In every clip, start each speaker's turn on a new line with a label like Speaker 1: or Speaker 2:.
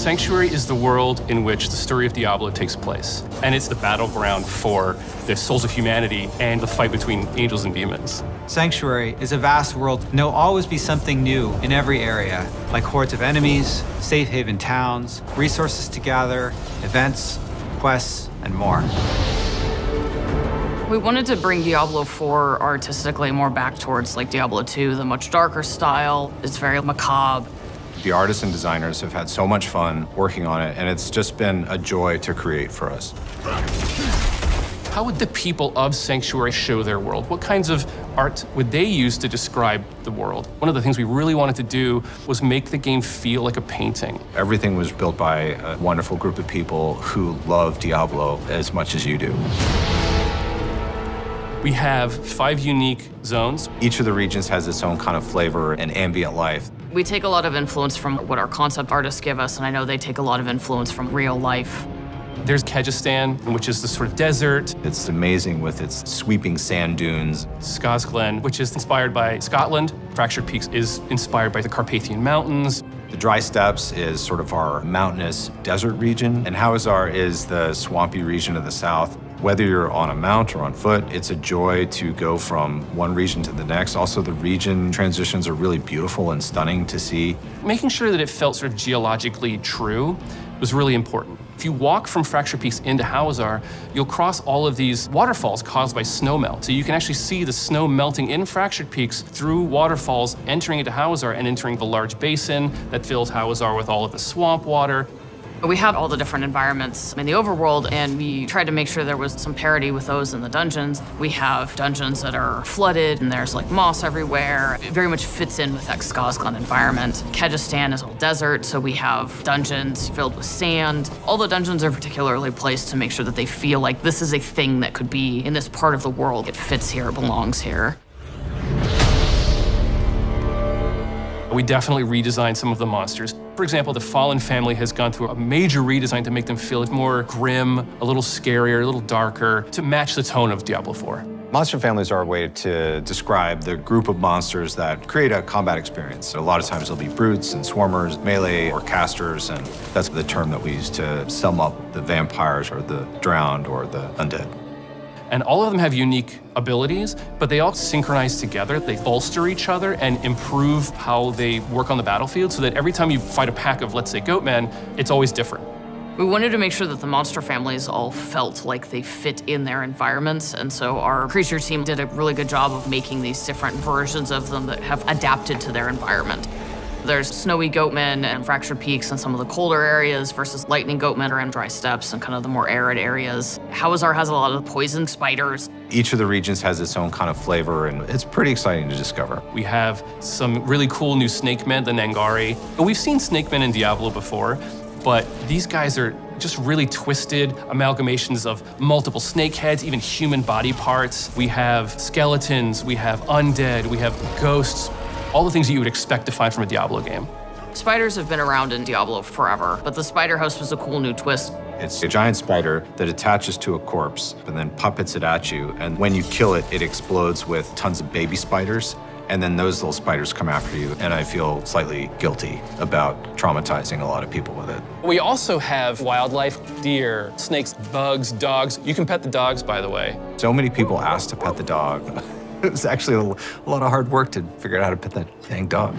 Speaker 1: Sanctuary is the world in which the story of Diablo takes place. And it's the battleground for the souls of humanity and the fight between angels and demons.
Speaker 2: Sanctuary is a vast world, and there'll always be something new in every area, like hordes of enemies, safe haven towns, resources to gather, events, quests, and more.
Speaker 3: We wanted to bring Diablo IV artistically more back towards like Diablo II, the much darker style. It's very macabre.
Speaker 4: The artists and designers have had so much fun working on it, and it's just been a joy to create for us.
Speaker 1: How would the people of Sanctuary show their world? What kinds of art would they use to describe the world? One of the things we really wanted to do was make the game feel like a painting.
Speaker 4: Everything was built by a wonderful group of people who love Diablo as much as you do.
Speaker 1: We have 5 unique zones.
Speaker 4: Each of the regions has its own kind of flavor and ambient life.
Speaker 3: We take a lot of influence from what our concept artists give us, and I know they take a lot of influence from real life.
Speaker 1: There's Kyrgyzstan, which is the sort of desert.
Speaker 4: It's amazing with its sweeping sand dunes.
Speaker 1: Skazglen, which is inspired by Scotland. Fractured Peaks is inspired by the Carpathian Mountains.
Speaker 4: The Dry Steppes is sort of our mountainous desert region, and Hawazar is the swampy region of the south. Whether you're on a mount or on foot, it's a joy to go from one region to the next. Also, the region transitions are really beautiful and stunning to see.
Speaker 1: Making sure that it felt sort of geologically true was really important. If you walk from Fractured Peaks into Hawazar, you'll cross all of these waterfalls caused by snowmelt. So you can actually see the snow melting in Fractured Peaks through waterfalls, entering into Hawazar and entering the large basin that fills Hawazar with all of the swamp water.
Speaker 3: We have all the different environments in the overworld, and we tried to make sure there was some parity with those in the dungeons. We have dungeons that are flooded, and there's like moss everywhere. It very much fits in with that Skazglen environment. Kyrgyzstan is all desert, so we have dungeons filled with sand. All the dungeons are particularly placed to make sure that they feel like this is a thing that could be in this part of the world. It fits here, it belongs here.
Speaker 1: We definitely redesigned some of the monsters. For example, the Fallen family has gone through a major redesign to make them feel more grim, a little scarier, a little darker, to match the tone of Diablo IV.
Speaker 4: Monster families are a way to describe the group of monsters that create a combat experience. So a lot of times there'll be brutes and swarmers, melee or casters, and that's the term that we use to sum up the vampires or the drowned or the undead.
Speaker 1: And all of them have unique abilities, but they all synchronize together. They bolster each other and improve how they work on the battlefield so that every time you fight a pack of, let's say, goatmen, it's always different.
Speaker 3: We wanted to make sure that the monster families all felt like they fit in their environments, and so our creature team did a really good job of making these different versions of them that have adapted to their environment. There's snowy goatmen and Fractured Peaks and some of the colder areas versus lightning goatmen are in dry steppes and kind of the more arid areas. Hawazar has a lot of poison spiders.
Speaker 4: Each of the regions has its own kind of flavor, and it's pretty exciting to discover.
Speaker 1: We have some really cool new snake men, the Nangari. We've seen snake men in Diablo before, but these guys are just really twisted amalgamations of multiple snake heads, even human body parts. We have skeletons, we have undead, we have ghosts. All the things that you would expect to find from a Diablo game.
Speaker 3: Spiders have been around in Diablo forever, but the spider host was a cool new twist.
Speaker 4: It's a giant spider that attaches to a corpse and then puppets it at you, and when you kill it, it explodes with tons of baby spiders, and then those little spiders come after you, and I feel slightly guilty about traumatizing a lot of people with it.
Speaker 1: We also have wildlife, deer, snakes, bugs, dogs. You can pet the dogs, by the way.
Speaker 4: So many people ask to pet the dog. It was actually a lot of hard work to figure out how to pet that dang dog.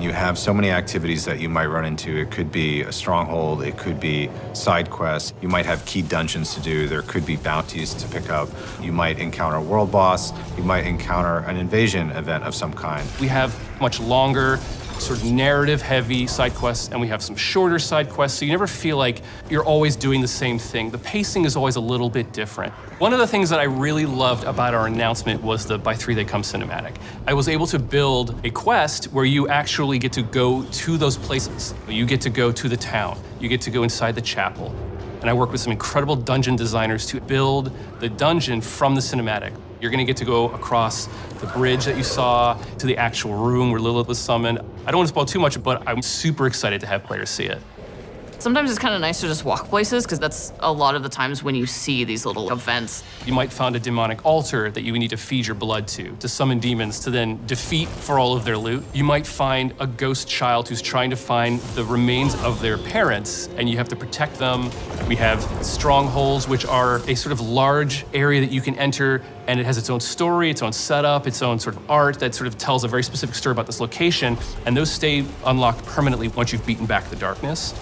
Speaker 4: You have so many activities that you might run into. It could be a stronghold, it could be side quests. You might have key dungeons to do. There could be bounties to pick up. You might encounter a world boss. You might encounter an invasion event of some kind.
Speaker 1: We have much longer, sort of narrative-heavy side quests, and we have some shorter side quests, so you never feel like you're always doing the same thing. The pacing is always a little bit different. One of the things that I really loved about our announcement was the by 3 They Come cinematic. I was able to build a quest where you actually get to go to those places. You get to go to the town. You get to go inside the chapel. And I worked with some incredible dungeon designers to build the dungeon from the cinematic. You're gonna get to go across the bridge that you saw to the actual room where Lilith was summoned. I don't want to spoil too much, but I'm super excited to have players see it.
Speaker 3: Sometimes it's kind of nice to just walk places, because that's a lot of the times when you see these little events.
Speaker 1: You might find a demonic altar that you need to feed your blood to summon demons to then defeat for all of their loot. You might find a ghost child who's trying to find the remains of their parents, and you have to protect them. We have strongholds, which are a sort of large area that you can enter, and it has its own story, its own setup, its own sort of art that sort of tells a very specific story about this location, and those stay unlocked permanently once you've beaten back the darkness.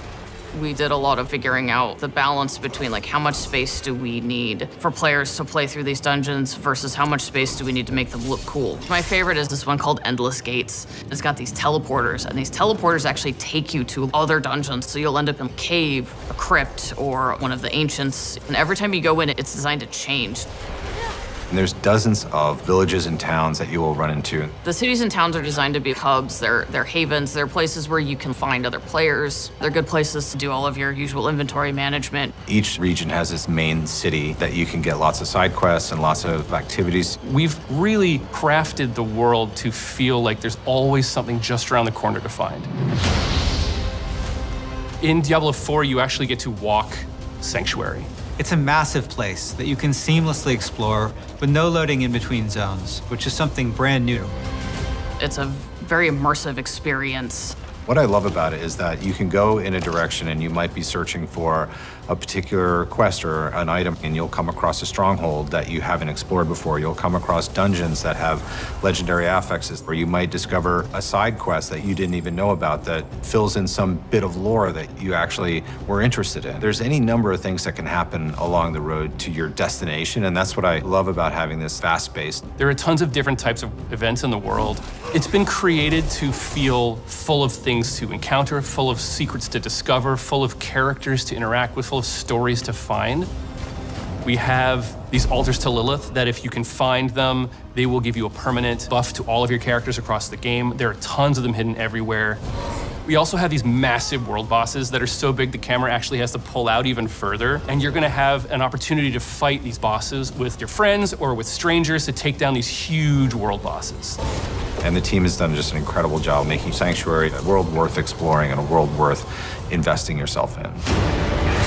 Speaker 3: We did a lot of figuring out the balance between like how much space do we need for players to play through these dungeons versus how much space do we need to make them look cool. My favorite is this one called Endless Gates. It's got these teleporters, and these teleporters actually take you to other dungeons. So you'll end up in a cave, a crypt, or one of the ancients. And every time you go in, it's designed to change.
Speaker 4: And there's dozens of villages and towns that you will run into.
Speaker 3: The cities and towns are designed to be hubs. They're havens. They're places where you can find other players. They're good places to do all of your usual inventory management.
Speaker 4: Each region has its main city that you can get lots of side quests and lots of activities.
Speaker 1: We've really crafted the world to feel like there's always something just around the corner to find. In Diablo IV, you actually get to walk Sanctuary.
Speaker 2: It's a massive place that you can seamlessly explore with no loading in between zones, which is something brand new.
Speaker 3: It's a very immersive experience.
Speaker 4: What I love about it is that you can go in a direction and you might be searching for a particular quest or an item, and you'll come across a stronghold that you haven't explored before. You'll come across dungeons that have legendary affixes, or you might discover a side quest that you didn't even know about that fills in some bit of lore that you actually were interested in. There's any number of things that can happen along the road to your destination, and that's what I love about having this fast-paced.
Speaker 1: There are tons of different types of events in the world. It's been created to feel full of things to encounter, full of secrets to discover, full of characters to interact with, full of stories to find. We have these altars to Lilith that if you can find them, they will give you a permanent buff to all of your characters across the game. There are tons of them hidden everywhere. We also have these massive world bosses that are so big the camera actually has to pull out even further. And you're gonna have an opportunity to fight these bosses with your friends or with strangers to take down these huge world bosses.
Speaker 4: And the team has done just an incredible job making Sanctuary a world worth exploring and a world worth investing yourself in.